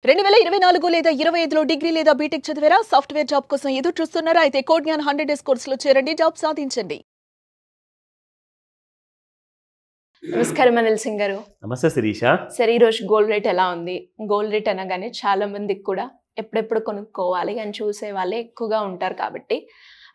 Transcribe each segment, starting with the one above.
2024 లేదా 25లో డిగ్రీ లేదా బీటెక్ చదివారా? సాఫ్ట్వేర్ జాబ్ కోసం ఎదురు చూస్తున్నారా? అయితే కోడ్ జ్ఞాన్ 100 డేస్ కోర్సులో చేరండి, జాబ్ సాధించండి. నమస్కారం అనిల్ సింగ్ గారు. నమస్తే శిరీష. సరే, ఈ రోజు గోల్డ్ రేట్ ఎలా ఉంది? గోల్డ్ రేట్ అనగానే చాలా మందికి కూడా ఎప్పుడెప్పుడు కొనుక్కోవాలి అని చూసే వాళ్ళే ఎక్కువగా ఉంటారు కాబట్టి,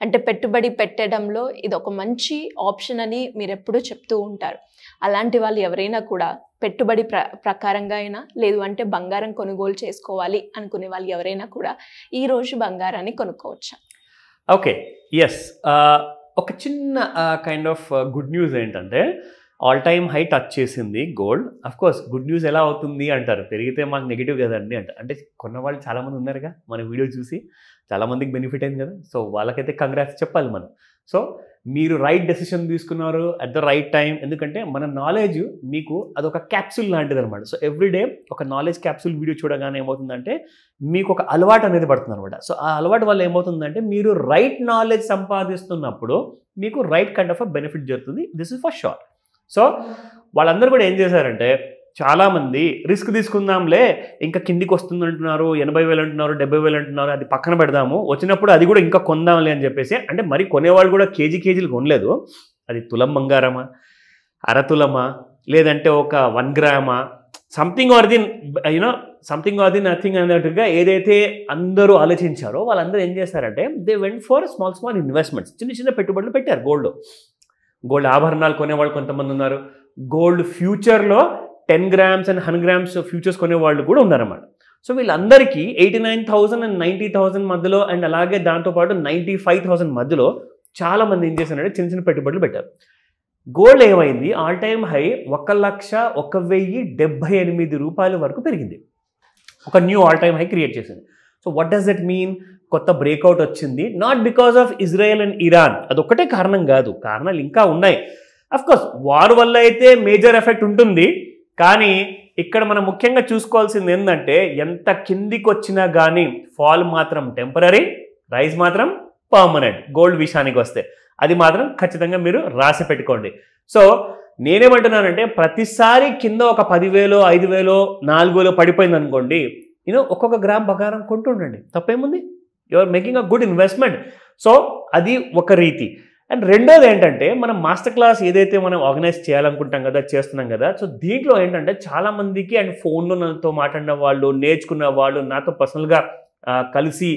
అంటే పెట్టుబడి పెట్టడంలో ఇది ఒక మంచి ఆప్షన్ అని మీరు ఎప్పుడూ చెప్తూ ఉంటారు. అలాంటి వాళ్ళు ఎవరైనా కూడా పెట్టుబడి ప్రకారంగా అయినా లేదు అంటే బంగారం కొనుగోలు చేసుకోవాలి అనుకునే వాళ్ళు ఎవరైనా కూడా ఈ రోజు బంగారాన్ని కొనుక్కోవచ్చా? Okay, yes. ఒక చిన్న కైండ్ ఆఫ్ గుడ్ న్యూస్ ఏంటంటే ఆల్ టైమ్ హై టచ్ చేసింది gold. Of course good news ఎలా అవుతుంది అంటారు, పెరిగితే మాకు నెగిటివ్ కదండి అంటారు. అంటే కొన్న వాళ్ళు చాలామంది ఉన్నారుగా, మన వీడియో చూసి చాలామందికి బెనిఫిట్ అయింది కదా. సో వాళ్ళకైతే కంగ్రాట్స్ చెప్పాలి మనం. సో మీరు రైట్ డెసిషన్ తీసుకున్నారు అట్ ద రైట్ టైం. ఎందుకంటే మన నాలెడ్జ్ మీకు అదొక క్యాప్సూల్ లాంటిది అనమాట. సో ఎవ్రీడే ఒక నాలెడ్జ్ క్యాప్సూల్ వీడియో చూడగానే ఏమవుతుందంటే మీకు ఒక అలవాటు అనేది పడుతుంది అనమాట. సో ఆ అలవాటు వల్ల ఏమవుతుందంటే మీరు రైట్ నాలెడ్జ్ సంపాదిస్తున్నప్పుడు మీకు రైట్ కైండ్ ఆఫ్ బెనిఫిట్ జరుగుతుంది. This is for sure. So వాళ్ళందరూ కూడా ఏం చేశారంటే, చాలామంది రిస్క్ తీసుకుందాంలే, ఇంకా కిందికి వస్తుంది అంటున్నారు, 80,000 అంటున్నారు, 70,000 అంటున్నారు, అది పక్కన పెడదాము, వచ్చినప్పుడు అది కూడా ఇంకా కొందాంలే అని చెప్పేసి. అంటే మరి కొనేవాళ్ళు కూడా కేజీలు కొనలేదు. అది తులం బంగారమా, అరతులమా, లేదంటే ఒక 1 గ్రామా, something or the something or the nothing అన్నట్టుగా ఏదైతే అందరూ ఆలోచించారో వాళ్ళందరూ ఏం చేశారంటే they went for small investments. చిన్న పెట్టుబడులు పెట్టారు. గోల్డ్ ఆభరణాలు కొనేవాళ్ళు కొంతమంది ఉన్నారు. గోల్డ్ ఫ్యూచర్లో 10 grams and 100 grams ఫ్యూచర్స్ కొనేవాళ్ళు కూడా ఉన్నారన్నమాట. సో వీళ్ళందరికీ 89,000 and 90,000 మధ్యలో, అండ్ అలాగే దాంతోపాటు 95,000 మధ్యలో చాలామంది ఏం చేశారంటే చిన్న పెట్టుబడులు పెట్టారు. గోల్డ్ ఏమైంది, ఆల్ టైమ్ హై 1,01,078 రూపాయల వరకు పెరిగింది. ఒక new all time high create చేసింది. So what does that mean? కొత్త బ్రేక్అవుట్ వచ్చింది. Not because of Israel and Iran, అదొక్కటే కారణం కాదు, కారణాలు ఇంకా ఉన్నాయి. అఫ్కోర్స్ వార్ వల్ల అయితే మేజర్ ఎఫెక్ట్ ఉంటుంది, కానీ ఇక్కడ మనం ముఖ్యంగా చూసుకోవాల్సింది ఏంటంటే ఎంత కిందికి వచ్చినా కానీ ఫాల్ మాత్రం టెంపరీ, రైజ్ మాత్రం పర్మనెంట్. గోల్డ్ విషయానికి వస్తే అది మాత్రం ఖచ్చితంగా మీరు రాసి పెట్టుకోండి. సో నేనేమంటున్నానంటే ప్రతిసారి కింద ఒక 10,000, 5,000, 4,000 పడిపోయింది అనుకోండి, ఒక్కొక్క గ్రామ్ బంగారం కొంటుండండి, తప్పేముంది? You are making a good investment. So అది ఒక రీతి. అండ్ రెండోది ఏంటంటే మనం మాస్టర్ క్లాస్ ఏదైతే మనం ఆర్గనైజ్ చేయాలనుకుంటాం కదా, చేస్తున్నాం కదా. సో దీంట్లో ఏంటంటే చాలామందికి అండ్ ఫోన్లో నాతో మాట్లాడిన వాళ్ళు, నేర్చుకున్న వాళ్ళు, నాతో పర్సనల్గా కలిసి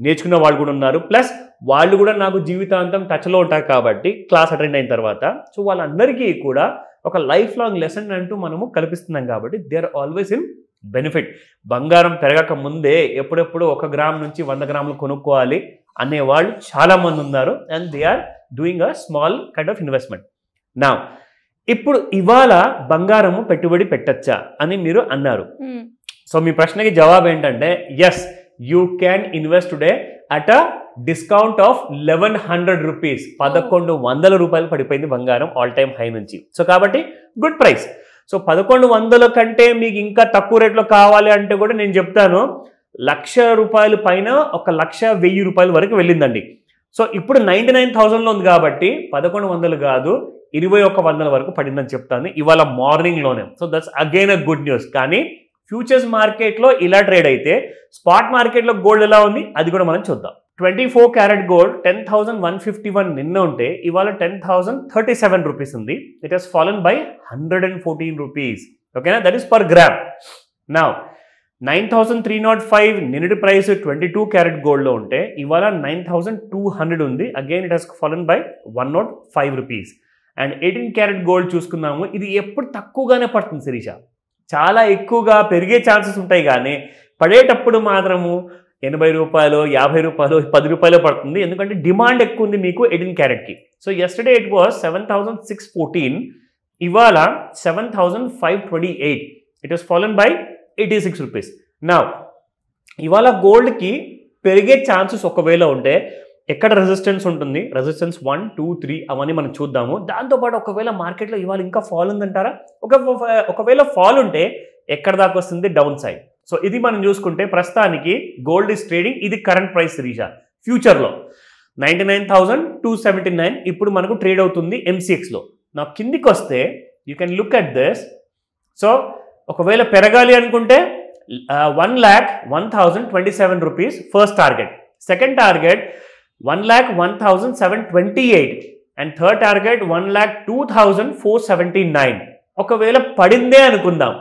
నేర్చుకున్న వాళ్ళు కూడా ఉన్నారు. ప్లస్ వాళ్ళు కూడా నాకు జీవితాంతం టచ్లో ఉంటారు కాబట్టి క్లాస్ అటెండ్ అయిన తర్వాత. సో వాళ్ళందరికీ కూడా ఒక లైఫ్ లాంగ్ లెసన్ అంటూ మనము కల్పిస్తున్నాం కాబట్టి they are always in benefit. బంగారం పెరగక ముందే ఎప్పుడెప్పుడు 1 గ్రామ్ నుంచి 100 గ్రాములు కొనుక్కోవాలి అనేవాళ్ళు చాలామంది ఉన్నారు. And they are doing a small kind of investment. నా ఇప్పుడు ఇవాళ బంగారము పెట్టుబడి పెట్టచ్చా అని మీరు అన్నారు. సో మీ ప్రశ్నకి జవాబు ఏంటంటే yes, you can invest today at a discount of 1,100 rupees. 1,100 రూపాయలు పడిపోయింది బంగారం ఆల్ టైమ్ హై నుంచి. సో కాబట్టి గుడ్ ప్రైస్. సో 1,100 కంటే మీకు ఇంకా తక్కువ రేట్లో కావాలి అంటే కూడా నేను చెప్తాను, 1,00,000 రూపాయల పైన 1,01,000 రూపాయల వరకు వెళ్ళిందండి. సో ఇప్పుడు 99,000లో ఉంది కాబట్టి 1,100 కాదు 2,100 వరకు పడిందని చెప్తాను ఇవాళ మార్నింగ్లోనే. So that's again a good news. కానీ ఫ్యూచర్స్ మార్కెట్లో ఇలా ట్రేడ్ అయితే స్పాట్ మార్కెట్లో గోల్డ్ ఎలా ఉంది అది కూడా మనం చూద్దాం. 24 క్యారెట్ గోల్డ్ 10,151 నిన్న ఉంటే ఇవాళ 10,037 రూపీస్ ఉంది. It has fallen by 114 rupees. ఓకేనా, దట్ ఈస్ పర్ గ్రామ్. నా 9,305 నిన్నటి ప్రైస్ 22 క్యారెట్ గోల్డ్లో ఉంటే ఇవాళ 9,200 ఉంది. Again it has fallen by 105 rupees. And 18 carat gold చూసుకుందాము, ఇది ఎప్పుడు తక్కువగానే పడుతుంది శిరీష, చాలా ఎక్కువగా పెరిగే ఛాన్సెస్ ఉంటాయి కానీ పడేటప్పుడు మాత్రము 80 రూపాయలు, 50 రూపాయలు, 10 రూపాయలు పడుతుంది. ఎందుకంటే డిమాండ్ ఎక్కువ ఉంది మీకు 18 క్యారెట్కి. సో ఎస్టర్డే ఇట్ వాస్ 7,614, ఇవాళ 7,528. It was fallen by 86 rupees. నా ఇవాళ గోల్డ్కి పెరిగే ఛాన్సెస్ ఒకవేళ ఉంటే ఎక్కడ రెసిస్టెన్స్ ఉంటుంది, రెసిస్టెన్స్ 1, 2, 3 అవన్నీ మనం చూద్దాము. దాంతోపాటు ఒకవేళ మార్కెట్లో ఇవాళ ఇంకా ఫాల్ ఉందంటారా, ఒకవేళ ఫాల్ ఉంటే ఎక్కడ దాకా వస్తుంది, డౌన్ సైడ్. సో ఇది మనం చూసుకుంటే ప్రస్తుతానికి గోల్డ్ ఇస్ ట్రేడింగ్, ఇది కరెంట్ ప్రైస్ రీచా ఫ్యూచర్లో 99,279 ఇప్పుడు మనకు ట్రేడ్ అవుతుంది MCXలో. నా కిందికి వస్తే you can look at this. So ఒకవేళ పెరగాలి అనుకుంటే 1,01,027 rupees first target. Second target 1,01,728 and third target 1,02,479. ఒకవేళ పడిందే అనుకుందాం,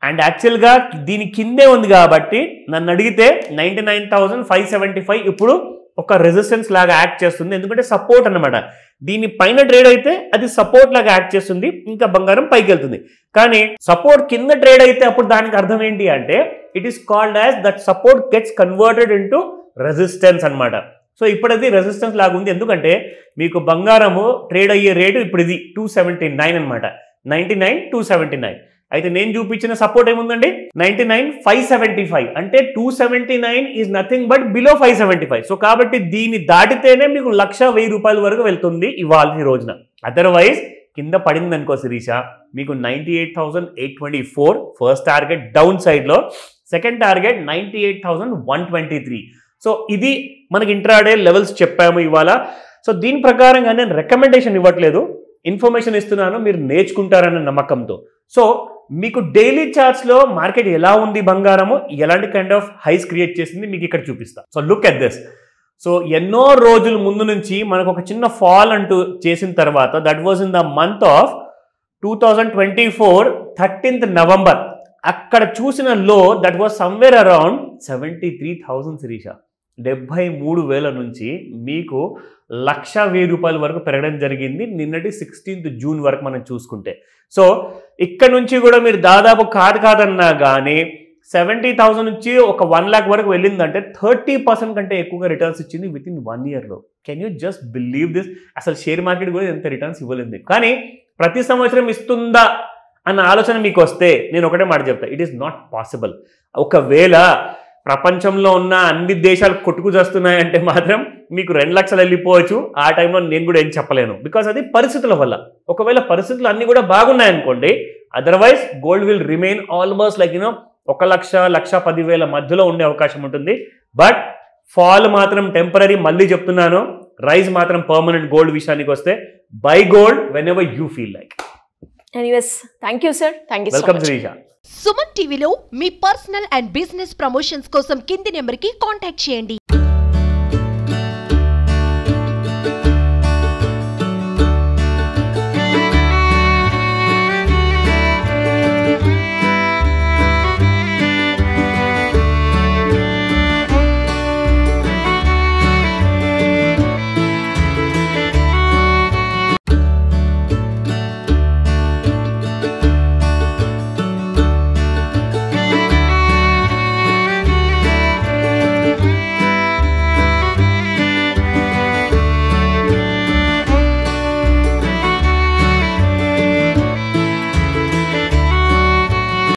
అండ్ యాక్చువల్గా దీని కిందే ఉంది కాబట్టి నన్ను అడిగితే 99,575 ఇప్పుడు ఒక రెసిస్టెన్స్ లాగా యాక్ట్ చేస్తుంది, ఎందుకంటే సపోర్ట్ అనమాట. దీని పైన ట్రేడ్ అయితే అది సపోర్ట్ లాగా యాక్ట్ చేస్తుంది, ఇంకా బంగారం పైకి వెళ్తుంది. కానీ సపోర్ట్ కింద ట్రేడ్ అయితే అప్పుడు దానికి అర్థం ఏంటి అంటే it is called as that support gets converted into resistance అనమాట. సో ఇప్పుడు అది రెసిస్టెన్స్ లాగా ఉంది, ఎందుకంటే మీకు బంగారము ట్రేడ్ అయ్యే రేటు ఇప్పుడు ఇది 279 అనమాట. 99,279. అయితే నేను చూపించిన సపోర్ట్ ఏముందండి 99,575. అంటే 279 is nothing but below 575. So కాబట్టి దీన్ని దాటితేనే మీకు 1,10,000 రూపాయల వరకు వెళ్తుంది ఇవాళ రోజున. అదర్వైజ్ కింద పడింది అనుకో శిరీష, మీకు 98,824 ఫస్ట్ టార్గెట్ డౌన్ సైడ్లో, సెకండ్ టార్గెట్ 98,123. సో ఇది మనకి ఇంట్రాడే లెవెల్స్ చెప్పాము ఇవాళ. సో దీని ప్రకారంగా నేను రికమెండేషన్ ఇవ్వట్లేదు, ఇన్ఫర్మేషన్ ఇస్తున్నాను, మీరు నేర్చుకుంటారన్న నమ్మకంతో. సో మీకు డైలీ చార్ట్స్లో మార్కెట్ ఎలా ఉంది, బంగారము ఎలాంటి కైండ్ ఆఫ్ హైస్ క్రియేట్ చేసింది మీకు ఇక్కడ చూపిస్తా. So look at this. So ఎన్నో రోజుల ముందు నుంచి మనకు ఒక చిన్న ఫాల్ అంటూ చేసిన తర్వాత, that was in the month of 2024 13th November. అక్కడ చూసిన లో that was somewhere around 73,000 Shirisha. 73,000 నుంచి మీకు 1,10,000 రూపాయల వరకు పెరగడం జరిగింది నిన్నటి 16th June వరకు మనం చూసుకుంటే. సో ఇక్కడ నుంచి కూడా మీరు దాదాపు కాదన్నా కానీ 70,000 నుంచి ఒక 1 lakh వరకు వెళ్ళిందంటే 30% కంటే ఎక్కువగా రిటర్న్స్ ఇచ్చింది విత్ ఇన్ 1 yearలో. Can you just believe this? అసలు షేర్ మార్కెట్ కూడా ఎంత రిటర్న్స్ ఇవ్వలేదు. కానీ ప్రతి సంవత్సరం ఇస్తుందా అన్న ఆలోచన మీకు వస్తే నేను ఒకటే మాట చెప్తా, ఇట్ ఈస్ నాట్ పాసిబుల్. ఒకవేళ ప్రపంచంలో ఉన్న అన్ని దేశాలు కొట్టుకు చేస్తున్నాయంటే మాత్రం మీకు 2 లక్షలు వెళ్ళిపోవచ్చు. ఆ టైంలో నేను కూడా ఏం చెప్పలేను, బికాస్ అది పరిస్థితుల వల్ల. ఒకవేళ పరిస్థితులు అన్నీ కూడా బాగున్నాయనుకోండి, otherwise gold will remain almost like 1,00,10,000 మధ్యలో ఉండే అవకాశం ఉంటుంది. బట్ ఫాల్ మాత్రం టెంపరీ, మళ్ళీ చెప్తున్నాను, రైజ్ మాత్రం పర్మనెంట్. గోల్డ్ విషయానికి వస్తే buy gold whenever you feel like. Anyways thank you sir, thank you. Welcome Shirisha. Suman టీవీలో మీ పర్సనల్ అండ్ బిజినెస్ ప్రమోషన్స్ కోసం కింది నెంబర్కి కాంటాక్ట్ చేయండి.